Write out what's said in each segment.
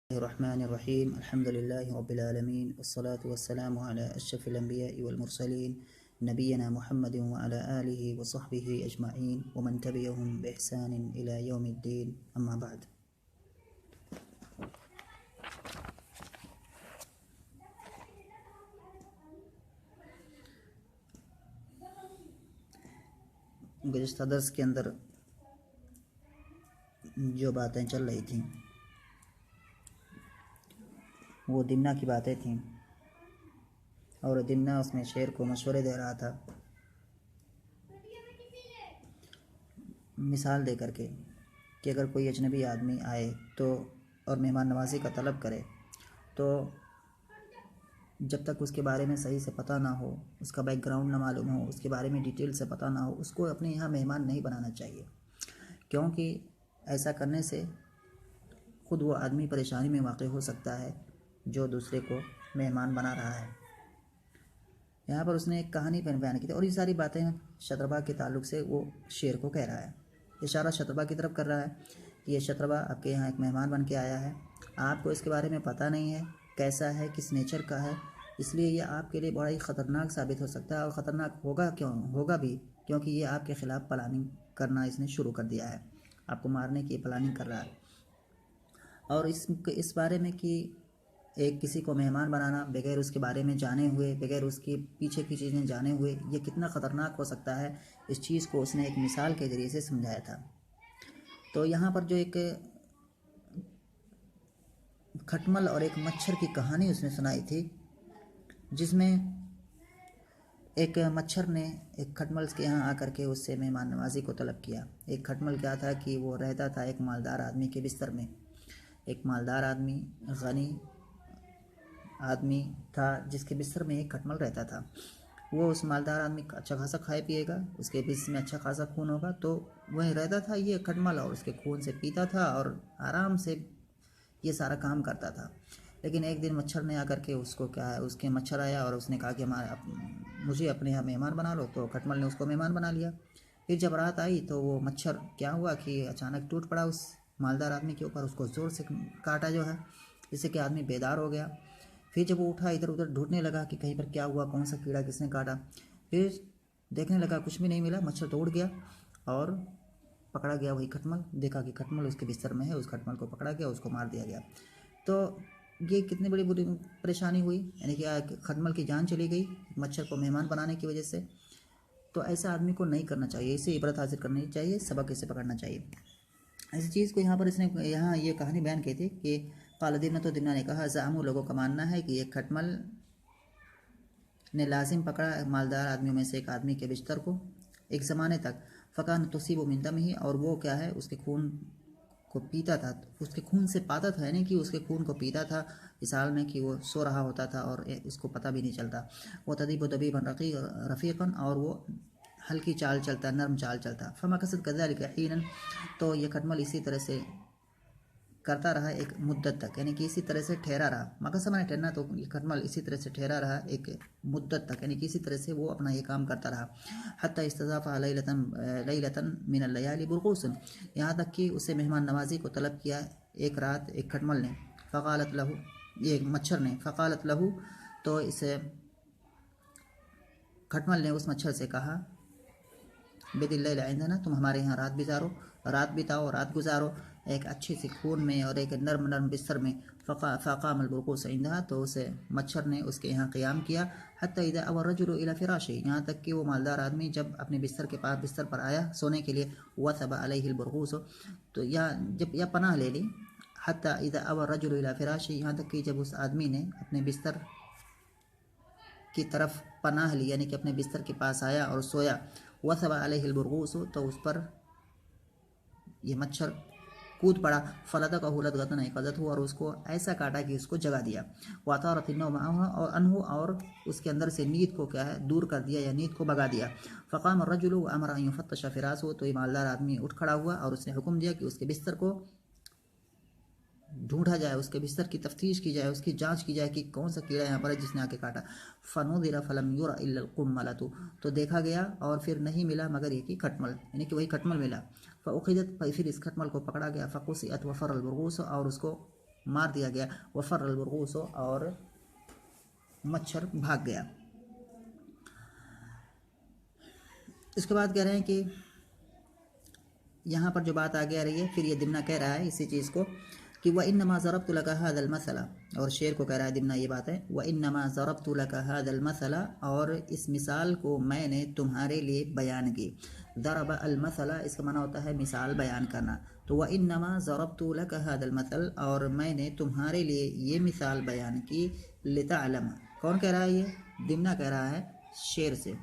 الرحمن الرحيم الحمد لله رب العالمين والصلاة والسلام على أشرف الأنبياء والمرسلين نبينا محمد وعلى آله وصحبه أجمعين ومن تبعهم بإحسان إلى يوم الدين أما بعد. گزشتہ درس کے اندر جو باتیں چل رہی تھیں وہ دمنہ کی باتیں تھیں، اور دمنہ اس میں شعر کو مشورے دے رہا تھا مثال دے کر کے کہ اگر کوئی اجنبی آدمی آئے تو اور مہمان نوازی کا طلب کرے تو جب تک اس کے بارے میں صحیح سے پتہ نہ ہو، اس کا بیک گراؤنڈ نہ معلوم ہو، اس کے بارے میں ڈیٹیل سے پتہ نہ ہو، اس کو اپنے یہاں مہمان نہیں بنانا چاہیے، کیونکہ ایسا کرنے سے خود وہ آدمی پریشانی میں واقع ہو سکتا ہے جو دوسرے کو مہمان بنا رہا ہے۔ یہاں پر اس نے ایک کہانی بیان کی تھی، اور یہ ساری باتیں شتربا کے تعلق سے وہ شعر کو کہہ رہا ہے، اشارہ شتربا کی طرف کر رہا ہے کہ یہ شتربا آپ کے یہاں ایک مہمان بن کے آیا ہے، آپ کو اس کے بارے میں پتہ نہیں ہے کیسا ہے، کس نیچر کا ہے، اس لیے یہ آپ کے لیے بڑا ہی خطرناک ثابت ہو سکتا ہے، اور خطرناک ہوگا بھی کیونکہ یہ آپ کے خلاف پلاننگ کرنا اس نے شروع کر دیا ہے، آپ کو مارنے کی پلاننگ کر رہا ہے۔ اور اس بارے میں کہ ایک کسی کو مہمان بنانا بغیر اس کے بارے میں جانے ہوئے، بغیر اس کے پیچھے کی چیزیں جانے ہوئے، یہ کتنا خطرناک ہو سکتا ہے، اس چیز کو اس نے ایک مثال کے ذریعے سے سمجھایا تھا۔ تو یہاں پر جو ایک کھٹمل اور ایک مچھر کی کہانی اس نے سنائی تھی، جس میں ایک مچھر نے ایک کھٹمل کے یہاں آ کر کے اس سے مہمان نوازی کو طلب کیا۔ ایک کھٹمل کیا تھا کہ وہ رہتا تھا ایک مالدار آدمی کے بستر میں، ایک مالدار آدمی، غنی آدمی تھا جس کے بستر میں ایک کھٹمل رہتا تھا۔ وہ اس مالدار آدمی اچھا خاصا کھائے پیے گا، اس کے بستر میں اچھا خاصا خون ہوگا، تو وہیں رہتا تھا یہ کھٹمل، اور اس کے خون سے پیتا تھا اور آرام سے یہ سارا کام کرتا تھا۔ لیکن ایک دن مچھر نے آ کر کے اس کو اس کے مچھر آیا اور اس نے کہا کہ مجھے اپنے یہاں مہمان بنا لو، تو کھٹمل نے اس کو مہمان بنا لیا۔ پھر جب رات آئی تو وہ مچھر کیا ہوا کہ اچانک ٹوٹ پڑا اس مالدار آدمی کے اوپر، اس کو زور سے کاٹا جو ہے، جس سے کہ آدمی بیدار ہو گیا۔ پھر جب وہ اٹھا ادھر ادھر ڈھونڈنے لگا کہ کہیں پر کیا ہوا، کون سا کیڑا کس نے کاٹا، پھر دیکھنے لگا کچھ بھی نہیں ملا، مچھر تو اڑ گیا اور پکڑا گیا وہی کھٹمل، دیکھا کہ کھٹمل اس کے بستر میں ہے، اس کھٹمل کو پکڑا گیا، اس کو مار دیا گیا۔ تو یہ کتنی بڑی پریشانی ہوئی، یعنی کہ کھٹمل کی جان چلی گئی مچھر کو مہمان بنانے کی وجہ سے۔ تو ایسا آدمی کو نہیں کرنا چاہیے، اسے عبرت حاصل کرنی چاہیے، سبق اسے پکڑنا چاہیے۔ ایسی چیز کو یہاں پر اس نے یہاں یہ کہانی بیان کی تھی کہ قال دمنہ نے کہا زعموا، لوگوں کا ماننا ہے کہ یہ کھٹمل نے لازم پکڑا مالدار آدمیوں میں سے ایک آدمی کے بستر کو ایک زمانے تک، فکان تصیب من دمہ، اور وہ کیا ہے اس کے خون کو پیتا تھا، اس کے خون سے پاتا تھا، یعنی کہ اس کے خون کو پیتا تھا اس حال میں کہ وہ سو رہا ہوتا تھا اور اس کو پتہ بھی نہیں چلتا۔ وہ تدیب دبیبا رفیقا، اور وہ ہلکی چال چلتا، نرم چال چلتا۔ فمکثت کذلک حینا، تو یہ کھٹمل اسی طرح سے کرتا رہا ایک مدت تک، یعنی کہ اسی طرح سے ٹھہرا رہا، مکث میں ٹھہرنا، تو یہ کھٹمل اسی طرح سے ٹھہرا رہا ایک مدت تک، یعنی کہ اسی طرح سے وہ اپنا یہ کام کرتا رہا۔ حتی استضاف لیلۃ من اللیالی برغوث، یہاں تک کہ اسے مہمان نوازی کو طلب کیا ایک رات ایک کھٹمل نے، فقالت لہو، یہ مچھر نے، فقالت لہو، تو اسے کھٹمل نے اس مچھر سے کہا بد اللیل عندنا، تم ہمارے یہاں رات بتاؤ، رات گزارو ایک اچھی سی خون میں اور ایک نرم بستر میں۔ فقام البرغوث عندها، تو اسے مچھر نے اس کے یہاں قیام کیا۔ حتی اذا اوى الرجل الى فراشه، یہاں تک کہ وہ مالدار آدمی جب اپنے بستر کے پاس بستر پر آیا سونے کے لیے، وثب علیہ البرغوث، تو جب پناہ لے لی، حتی اذا اوى الرجل الى فراشه، یہاں تک کہ جب اس آدمی نے اپنے بستر کی طرف پناہ لی، یعنی کہ اپنے بستر کے پاس آیا اور سویا، وثب علیہ البرغوث، تو اس پر یہ مچھر کود پڑا، فلدغہ لدغۃ ایقظتہ، اور اس کو ایسا کاٹا کہ اس کو جگا دیا، واثارت النوم عنہ، اور اس کے اندر سے نیند کو کیا ہے دور کر دیا یا نیند کو بگا دیا۔ فقام الرجل وامر ان یفتش فراسہ، تو یہ مالدار آدمی اٹھ کھڑا ہوا اور اس نے حکم دیا کہ اس کے بستر کو ڈھونڈا جائے، اس کے بستر کی تفتیش کی جائے، اس کی جانچ کی جائے کہ کون سا کیڑا یہاں پر ہے جس نے آ کے کاٹا۔ فنظر فلم یرى الا القملۃ، تو دیکھا گیا اور پھر نہیں ملا مگر یہ کہ کھٹمل، یعنی کہ وہی کھٹمل ملا۔ فاخذت، پھر اس کھٹمل کو پکڑا گیا، فقصئت وفر البرغوث، اور اس کو مار دیا گیا. وفر البرغوث اور مچھر بھاگ گیا. اس کے بعد کہہ رہے ہیں کہ یہاں پر جو بات آگے آ رہی ہے، پھر یہ دمنہ کہہ رہا ہے اسی چیز کو کہ وَإِنَّمَا ضَرَبْتُ لَكَ هَذَا الْمَثَلَ، اور شعر کو کہہ رہا ہے دمنہ یہ بات ہے. وَإِنَّمَا ضَرَبْتُ لَكَ هَذَا الْمَثَلَ، اور اس مثال کو میں نے تمہارے لیے بیان کی. ضرب المثل اس کا معنی ہوتا ہے مثال بیان کرنا. تو وَإِنَّمَا ضَرَبْتُ لَكَ هَذَا الْمَثَل، اور میں نے تمہارے لیے یہ مثال بیان کی. لِتَعْلَمَ، کون کہہ رہا ہے؟ یہ دمنہ کہہ رہا ہے شعر سے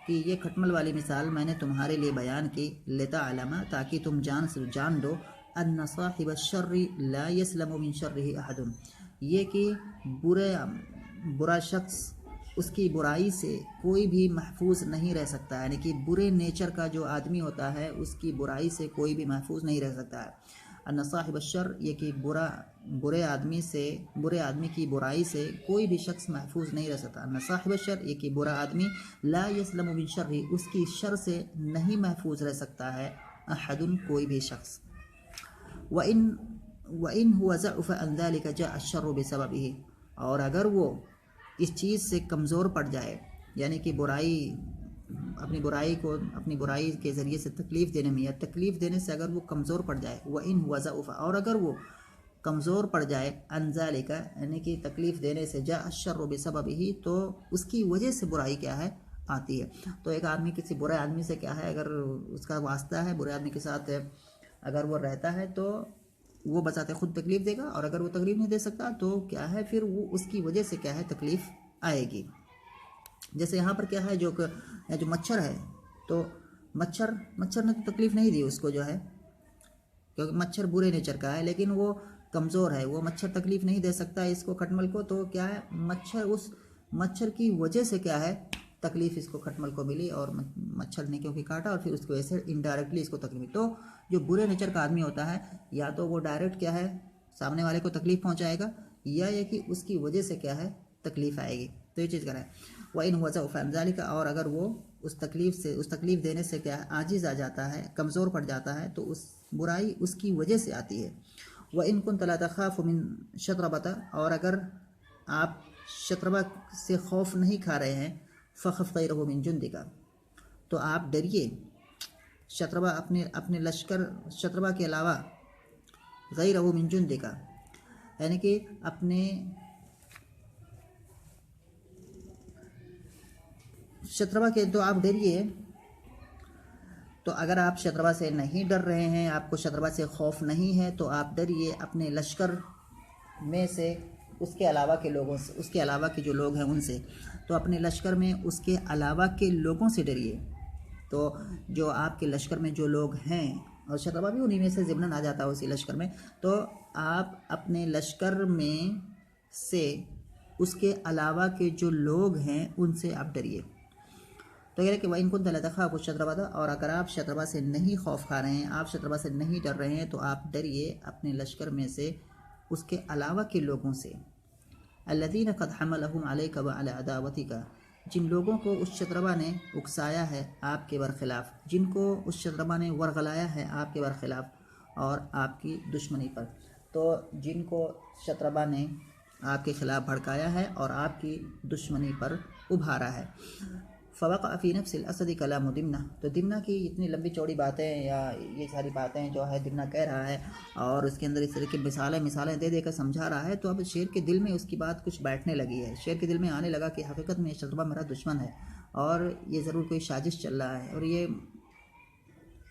کہ یہ کھٹمل والی مثال میں نے تمہارے لیے بیان کی. لِتَعْلَمَ، تاکہ تم جان دو ان صاحب الشر لا يسلم من شره احد، یہ کہ برا شخص اس کی برائی سے کوئی بھی محفوظ نہیں رہ سکتا ہے. یعنی کہ برے نیچر کا جو آدمی ہوتا ہے اس کی برائی سے کوئی بھی محفوظ نہیں رہ سکتا ہے. ان صاحب الشر، یہ کہ برے آدمی کی برائی سے کوئی بھی شخص محفوظ نہیں رہ سکتا. ان صاحب الشر، یہ کہ برا آدمی، لا يسلم من شره، اس کی شر سے نہیں محفوظ رہ سکتا ہے احد، کوئی بھی شخص. وَإِنْ هُوَ ضَعُفَ عَنْ ذَلِكَ جَاءَ الشَّرُّ بِسَبَبِهِ، اور اگر وہ اس چیز سے کمزور پڑ جائے، یعنی کہ اپنی برائی کے ذریعے سے تکلیف دینے میں، یا تکلیف دینے سے اگر وہ کمزور پڑ جائے. وَإِنْ هُوَ ضَعُفَ، اور اگر وہ کمزور پڑ جائے، عَنْ ذَلِكَ، یعنی کہ تکلیف دینے سے، جاء الشَّرُّ بِسَبَبِهِ، تو اس کی وجہ سے برائی کیا ہے؟ آتی ہے. تو ایک آدمی کسی برے آدمی سے کیا ہے، اگر اس کا واسطہ ہے، برے آدمی کے ساتھ اگر وہ رہتا ہے تو وہ بذات خود تکلیف دے گا، اور اگر وہ تکلیف نہیں دے سکتا تو کیا ہے، پھر وہ اس کی وجہ سے کیا ہے، تکلیف آئے گی. جیسے یہاں پر کیا ہے، جو مچھر ہے، تو مچھر نے تو تکلیف نہیں دی اس کو، جو ہے کیونکہ مچھر برے نیچر کا ہے، لیکن وہ کمزور ہے، وہ مچھر تکلیف نہیں دے سکتا اس کو کھٹمل کو. تو کیا ہے، مچھر کی وجہ سے کیا ہے، تکلیف اس کو کھٹمل کو ملی، اور مچھر نے کیونکہ کاٹا، اور پھر اس کی وجہ سے انڈائریکٹلی اس کو تکلیف ملی. تو جو برے نیچر کا آدمی ہوتا ہے، یا تو وہ ڈائریکٹ کیا ہے، سامنے والے کو تکلیف پہنچائے گا، یا یہ کہ اس کی وجہ سے کیا ہے، تکلیف آئے گی. تو یہ چیز کر رہا ہے. وَإِنْ هُوَ ضَعُفَ عَنْ ذَلِكَ، اور اگر وہ اس تکلیف دینے سے کیا ہے، عاجز آ جاتا ہے، کمزور پڑ جاتا ہے، تو اس برائی اس کی وجہ سے آتی ہے. وَإِنْ كُنْتَ لَا تَخَافُ مِنْ شَطْرَبَةَ، اور اگر آپ شطربہ سے خوف نہیں کھا رہے ہیں، فَخَفْ غَيْرَهُ مِنْ جُنْدِكَ، تو آپ ڈریے شطربہ اپنے لشکر، شطربہ کے علاوہ، غَيْرَهُ مِنْ جُنْدِكَ، یعنی کہ اپنے شطربہ کے، تو آپ ڈریے. تو اگر آپ شطربہ سے نہیں ڈر رہے ہیں، آپ کو شطربہ سے خوف نہیں ہے، تو آپ ڈریے اپنے لشکر میں سے، اس کے علاوہ کے لوگوں سے، اس کے علاوہ کے جو لوگ ہیں ان سے. تو اپنے لشکر میں اس کے علاوہ کے لوگوں سے ڈریے. تو جو آپ کے لشکر میں جو لوگ ہیں، اور شطربہ بھی انہی میں سے ضمناً آ جاتا ہے اسی لشکر میں، تو آپ اپنے لشکر میں سے اس کے علاوہ کے جو لوگ ہیں ان سے آپ ڈریے. تو یہ ہے کہ وَإِن كُنْتَ لَا تَخَافُ الشَّطْرَبَةَ، اور اگر آپ شطربہ سے نہیں خوف کھا رہے ہیں، آپ شطربہ سے نہیں ڈر رہے ہیں، تو آپ ڈریے اپنے لشکر میں سے اس کے علاوہ کے لوگوں سے. الَّذِينَ قَدْ حَمَلَهُمْ عَلَيْكَ وَعَلَىٰ عَدَاوَتِكَ، جن لوگوں کو اس شطربہ نے اکسایا ہے آپ کے برخلاف، جن کو اس شطربہ نے ورغلایا ہے آپ کے برخلاف اور آپ کی دشمنی پر. تو جن کو شطربہ نے آپ کے خلاف بھڑکایا ہے اور آپ کی دشمنی پر ابھارا ہے. فوقع فی نفس الاسد کلام دمنہ، تو دمنہ کی اتنی لمبی چوڑی باتیں، یا یہ ساری باتیں جو ہے دمنہ کہہ رہا ہے، اور اس کے اندر اس طرح کی مثالیں دے کر سمجھا رہا ہے. تو اب شیر کے دل میں اس کی بات کچھ بیٹھنے لگی ہے. شیر کے دل میں آنے لگا کہ حقیقت میں شطربہ میرا دشمن ہے، اور یہ ضرور کوئی سازش چل رہا ہے، اور یہ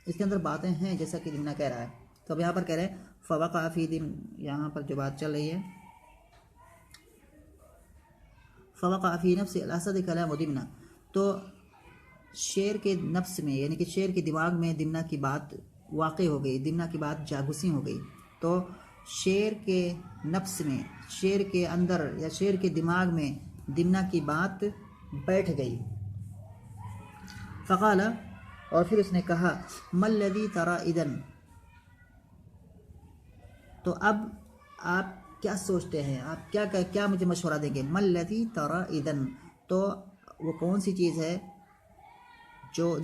اس کے اندر باتیں ہیں جیسا کہ دمنہ کہہ رہا ہے. تو اب یہاں پر کہہ رہے ہیں فوقع فی یہاں پر جو بات چل رہی ہے، فوقع فی نفس الاسد کلام دمنہ، تو شیر کے نفس میں، یعنی کہ شیر کے دماغ میں دمنہ کی بات واقع ہو گئی، دمنہ کی بات جاگوسی ہو گئی. تو شیر کے نفس میں، شیر کے اندر یا شیر کے دماغ میں دمنہ کی بات بیٹھ گئی. فقال، اور پھر اس نے کہا، ما الذی تری اذن، تو اب آپ کیا سوچتے ہیں، آپ کیا مجھے مشورہ دیں گے. ما الذی تری اذن، تو وہ کون سی چیز ہے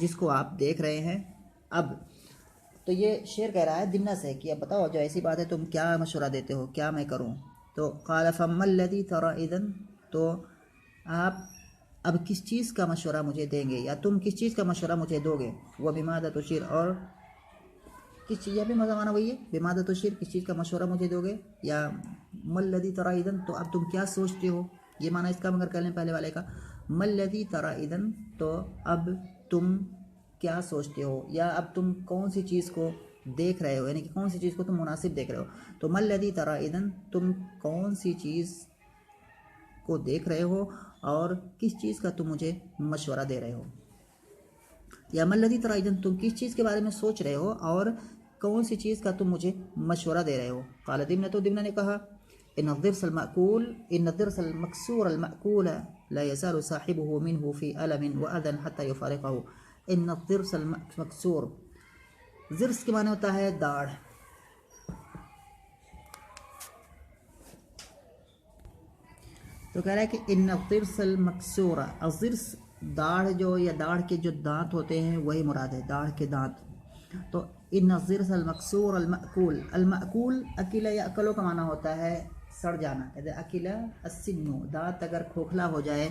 جس کو آپ دیکھ رہے ہیں اب. تو یہ شعر کہہ رہا ہے دمنہ سے کہ اب بتاؤ جو ایسی بات ہے تم کیا مشورہ دیتے ہو، کیا میں کروں؟ تو قال فما الذی تری اذن، تو آپ اب کس چیز کا مشورہ مجھے دیں گے، یا تم کس چیز کا مشورہ مجھے دو گے؟ وہ بماذا تشیر، اور کس چیز، یہ بھی مزہ مانا وہی ہے، بماذا تشیر کس چیز کا مشورہ مجھے دو گے، یا ما الذی تری اذن تو اب تم کیا سوچتے ہو، یہ معنی اس کا مگر کر لیں پہلے والے کا، ما الذی تری اذن تو اب تم کیا سوچتے ہو، یا اب تم کون سی چیز کو دیکھ رہے ہو، یعنی کہ کون سی چیز کو تم مناسب دیکھ رہے ہو، تو ما الذی تری اذن تم کون سی چیز کو دیکھ رہے ہو اور کس چیز کا تم مجھے مشورہ دے رہے ہو، یا ما الذی تری اذن تم کس چیز کے بارے میں سوچ رہے ہو اور کون سی چیز کا تم مجھے مشورہ دے رہے ہو؟ قال دمنہ، تو دمنہ نے کہا ان الضرس المكسور المأكول لا يزال صاحبه منه في ألم وأذى حتى يفارقه. ان الضرس المكسور، ضرس کے معنی ہوتا ہے داڑھ، تو کہہ رہا ہے کہ ان الضرس المكسور، الضرس داڑھ جو، یا داڑھ کے جو دانت ہوتے ہیں وہی مراد ہے، داڑھ کے دانت. تو ان الضرس المكسور المأكول، المأكول اکیلا یا اکلو کا معنی ہوتا ہے سڑ جانا، اکیلا السن، دانت اگر کھوکھلا ہو جائے،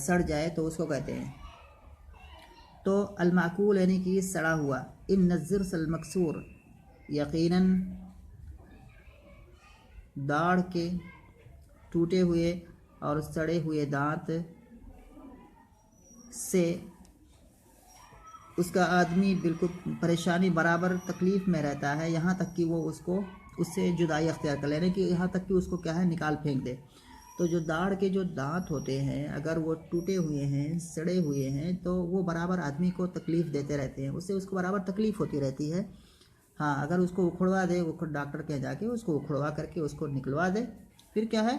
سڑ جائے تو اس کو کہتے ہیں. تو المأکول یعنی کہ سڑا ہوا. ان الضرس المکسور، یقیناً داڑھ کے ٹوٹے ہوئے اور سڑے ہوئے دانت سے اس کا آدمی بالکل پریشانی برابر تکلیف میں رہتا ہے، یہاں تک کہ وہ اس سے جدائی اختیار کر لینے کہ یہاں تک کہ اس کو کیا ہے نکال پھینک دے. تو جو داڑھ کے جو دانت ہوتے ہیں اگر وہ ٹوٹے ہوئے ہیں، سڑے ہوئے ہیں، تو وہ برابر آدمی کو تکلیف دیتے رہتے ہیں، اس کو برابر تکلیف ہوتی رہتی ہے. ہاں اگر اس کو اکھڑوا دے، ڈاکٹر کے جا کے اس کو اکھڑوا کر کے اس کو نکلوا دے، پھر کیا ہے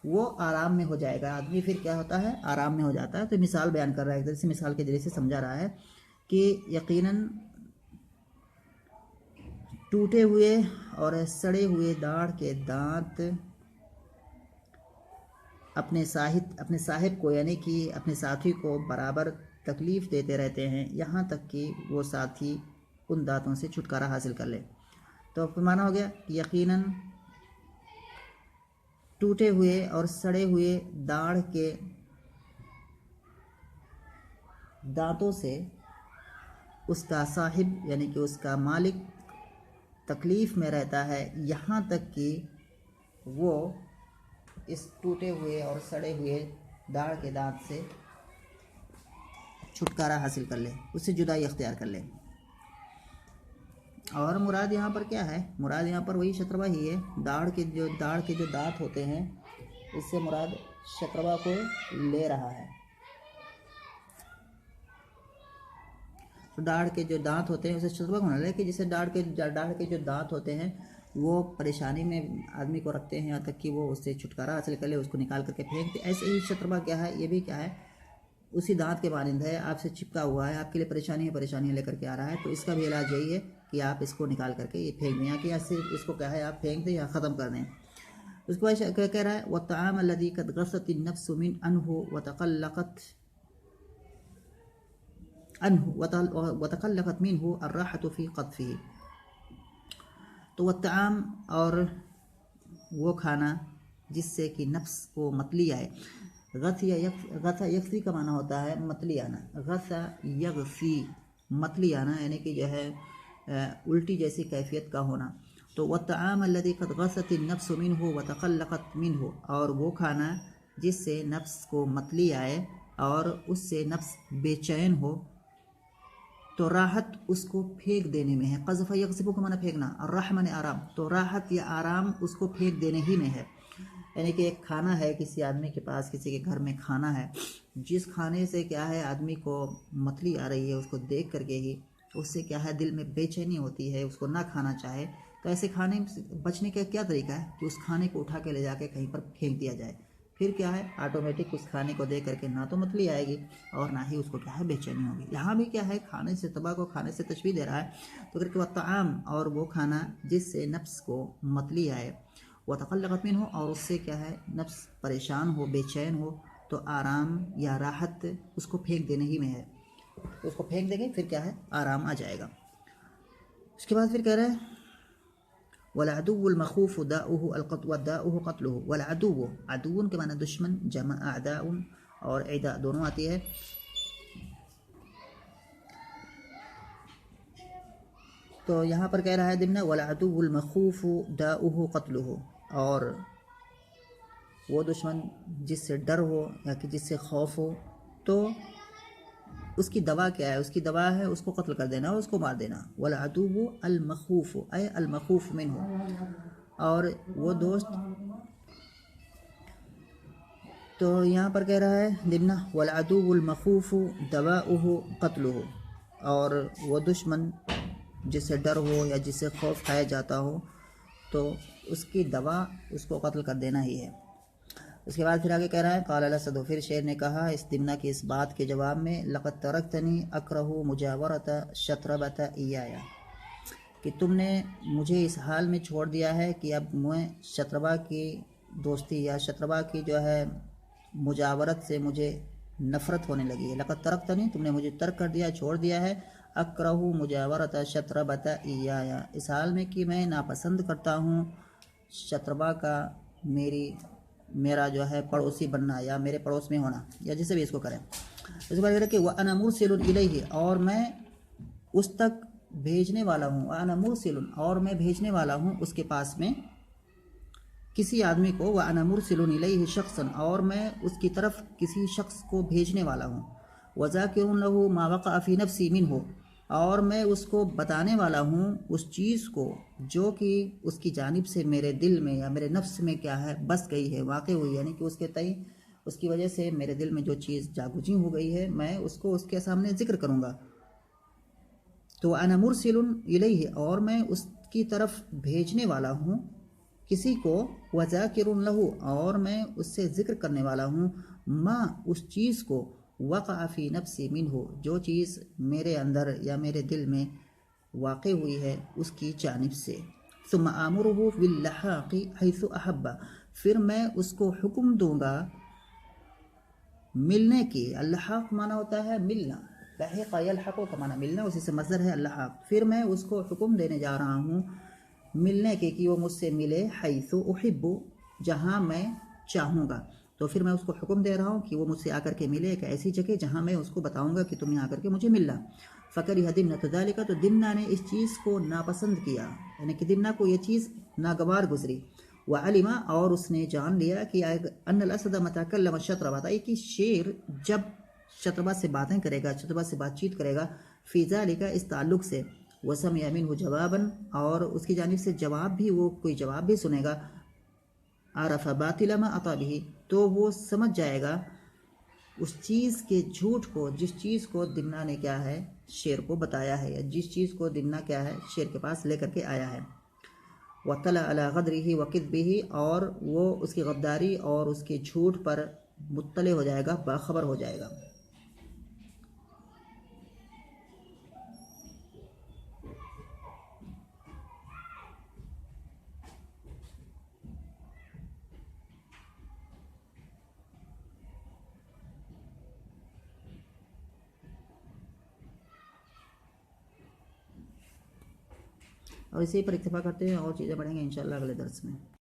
وہ آرام میں ہو جائے گا آدمی، پھر کیا ہوتا ہے آرام میں ہو جاتا ہے. تو مثال بیان کر رہا ہے، ایک طرح سے مثال کے ذریعے سے سمجھا رہا ہے کہ یقیناً ٹوٹے ہوئے اور سڑے ہوئے داڑھ کے دانت اپنے صاحب کو، یعنی کہ اپنے ساتھی کو برابر تکلیف دیتے رہتے ہیں، یہاں تک کہ وہ ساتھی ان دانتوں سے چھٹکارا حاصل کر لے. تو معنی ہو گیا کہ یقیناً ٹوٹے ہوئے اور سڑے ہوئے داڑھ کے دانتوں سے اس کا صاحب یعنی کہ اس کا مالک تکلیف میں رہتا ہے، یہاں تک کہ وہ اس ٹوٹے ہوئے اور سڑے ہوئے داڑھ کے دانت سے چھٹکارا حاصل کر لے، اس سے جدائی اختیار کر لے. اور مراد یہاں پر کیا ہے؟ مراد یہاں پر وہی شتروا ہی ہے. داڑھ کے جو دانت ہوتے ہیں اس سے مراد شتروا کو لے رہا ہے. تو داڑھ کے جو دانت ہوتے ہیں اسے شتروا کو نہ لے، کہ جسے داڑھ کے جو دانت ہوتے ہیں وہ پریشانی میں آدمی کو رکھتے ہیں، یہاں تک کہ وہ اس سے چھٹکارا حاصل کر لے، اس کو نکال کر کے پھینک دے. ایسے ہی شتروا کیا ہے، یہ بھی کیا ہے اسی دانت کے مانند ہے، آپ سے چپکا ہوا ہے، آپ کے لیے پریشانیاں لے کر کے آ رہا ہے. تو اس کا بھی علاج یہی ہے کہ آپ اس کو نکال کر کے یہ پھینک دیں، یا کہ اس کو کیا ہے آپ پھینک دیں یا ختم کر دیں. اس کو کہہ رہا ہے وَالطَّعَامَ الَّذِي قَدْ غَصَتِ النَّفْسُ مِنْ أَنْهُ وتقلقت منه الراحة في قطفه. تو والطعام اور وہ کھانا جس سے کہ نفس کو متلی آئے. غث یغثی کا معنی ہوتا ہے متلی آنا، غث یغثی متلی آنا یعنی کہ جو ہے الٹی جیسی کیفیت کا ہونا. تو والطعام الذي قد غثت النفس منه وتقلقت منه، اور وہ کھانا جس سے نفس کو متلی آئے اور اس سے نفس بے چین ہو، تو راحت اس کو پھینک دینے میں ہے. قذف یغصب کو معنی پھینکنا، اور رحمن آرام، تو راحت یا آرام اس کو پھینک دینے ہی میں ہے. یعنی کہ ایک کھانا ہے کسی آدمی کے پاس، کسی کے گھر میں کھانا ہے، جس کھانے سے کیا ہے آدمی کو متلی آ رہی ہے، اس کو دیکھ کر کے ہی اس سے کیا ہے دل میں بے چینی ہوتی ہے، اس کو نہ کھانا چاہے. تو ایسے کھانے بچنے کا کیا طریقہ ہے کہ اس کھانے کو اٹھا کے لے جا کے کہیں پر پھینک دیا جائے. پھر کیا ہے آٹومیٹک اس کھانے کو دیکھ کر کے نہ تو متلی آئے گی اور نہ ہی اس کو کیا ہے بے چینی ہوگی. یہاں بھی کیا ہے کھانے سے تباہ کو کھانے سے تشبیہ دے رہا ہے. تو اگر کہ طعام اور وہ کھانا جس سے نفس کو متلی آئے، وتقلقت منہ، اور اس سے کیا ہے نفس پریشان ہو، بے چین ہو، تو آرام یا راحت اس کو پھینک دینے ہی میں ہے. اس کو پھینک دیں گے پھر کیا ہے آرام آ جائے گا. اس کے بعد پھر کہہ رہے ہیں والعدو المخوف داؤه وداؤه قتله، والعدو عدو کے معنی دشمن، جمع اعداء اور اعداء دونوں آتی ہے. تو یہاں پر کہہ رہا ہے ضمن والعدو المخوف داؤه قتله، اور وہ دشمن جس سے ڈر ہو یا کہ جس سے خوف ہو تو اس کی دوا کیا ہے؟ اس کی دوا ہے اس کو قتل کر دینا، اس کو مار دینا. والعدو المخوف اے المخوف منہ، اور وہ دوست. تو یہاں پر کہہ رہا ہے ضمن والعدو المخوف دواؤہ قتلہ، اور وہ دشمن جس سے ڈر ہو یا جس سے خوف کھایا جاتا ہو تو اس کی دوا اس کو قتل کر دینا ہی ہے. اس کے بعد پھر آگے کہہ رہا ہے قال الاسد، پھر شیر نے کہا اس ضمنہ کی اس بات کے جواب میں لقد ترکتنی اکرہ مجاورت شطربت ایایا، کہ تم نے مجھے اس حال میں چھوڑ دیا ہے کہ اب میں شطربہ کی دوستی یا شطربہ کی جو ہے مجاورت سے مجھے نفرت ہونے لگی ہے. لقد ترکتنی، تم نے مجھے ترک کر دیا، چھوڑ دیا ہے. اکرہ مجاورت شطربت ایایا، اس حال میں کہ میں ناپسند کرتا ہوں شطربہ کا میرا جو ہے پڑوسی بننا یا میرے پڑوس میں ہونا، یا جسے بھی اس کو کریں. اس کے بعد یہ کہ وَأَنَا مُرْسِلٌ إِلَيْهِ، اور میں اس تک بھیجنے والا ہوں. وَأَنَا مُرْسِلٌ، اور میں بھیجنے والا ہوں اس کے پاس میں کسی آدمی کو. وَأَنَا مُرْسِلٌ إِلَيْهِ شَخْصًا، اور میں اس کی طرف کسی شخص کو بھیجنے والا ہوں. وَذَاكِرٌ لَهُ مَا وَقَعَ فِي نَفْسِي مِنْهُ، اور میں اس کو بتانے والا ہوں اس چیز کو جو کہ اس کی جانب سے میرے دل میں یا میرے نفس میں کیا ہے بس گئی ہے، واقع ہوئی، یعنی کہ اس کے تئیں اس کی وجہ سے میرے دل میں جو چیز جاگوجی ہو گئی ہے میں اس کو اس کے سامنے ذکر کروں گا. تو انا مرسل الیہ، اور میں اس کی طرف بھیجنے والا ہوں کسی کو. وذاکر لہ، اور میں اس سے ذکر کرنے والا ہوں ما، اس چیز کو. وقع فی نفسی منہ، جو چیز میرے اندر یا میرے دل میں واقع ہوئی ہے اس کی جانب سے. ثم آمرہ باللحاق حیث احب، پھر میں اس کو حکم دوں گا ملنے کی. اللحاق معنی ہوتا ہے ملنا، لحق یلحق کا معنی ملنا، اسی سے مصدر ہے اللحاق. پھر میں اس کو حکم دینے جا رہا ہوں ملنے کے کہ وہ مجھ سے ملے حیث احب، جہاں میں چاہوں گا. تو پھر میں اس کو حکم دے رہا ہوں کہ وہ مجھ سے آ کر کے ملے ایک ایسی جگہ جہاں میں اس کو بتاؤں گا کہ تم یہاں آ کر کے مجھے ملنا. فکرہ دمنۃ ذالک، تو دمنہ نے اس چیز کو ناپسند کیا، یعنی کہ دمنہ کو یہ چیز ناگوار گزری. وعلم، اور اس نے جان لیا کہ ان الاسد متى کلم الشطربۃ، کہ شیر جب شطربہ سے باتیں کرے گا، شطربہ سے بات چیت کرے گا، فی ذالک، اس تعلق سے. وسمع منہ جوابا، اور اس کی جانب سے جواب بھی، وہ کوئی جواب بھی سنے گا. عرف باطل ما اطا به، تو وہ سمجھ جائے گا اس چیز کے جھوٹ کو جس چیز کو دمنہ نے کیا ہے شیر کو بتایا ہے، یا جس چیز کو دمنہ کیا ہے شیر کے پاس لے کر کے آیا ہے. وطلع علی غدرہ وکذبہ، اور وہ اس کی غداری اور اس کے جھوٹ پر مطلع ہو جائے گا، باخبر ہو جائے گا. اور اسی پر اکتفا کرتے ہیں، اور چیزیں پڑھیں گے انشاءاللہ اگلے درس میں.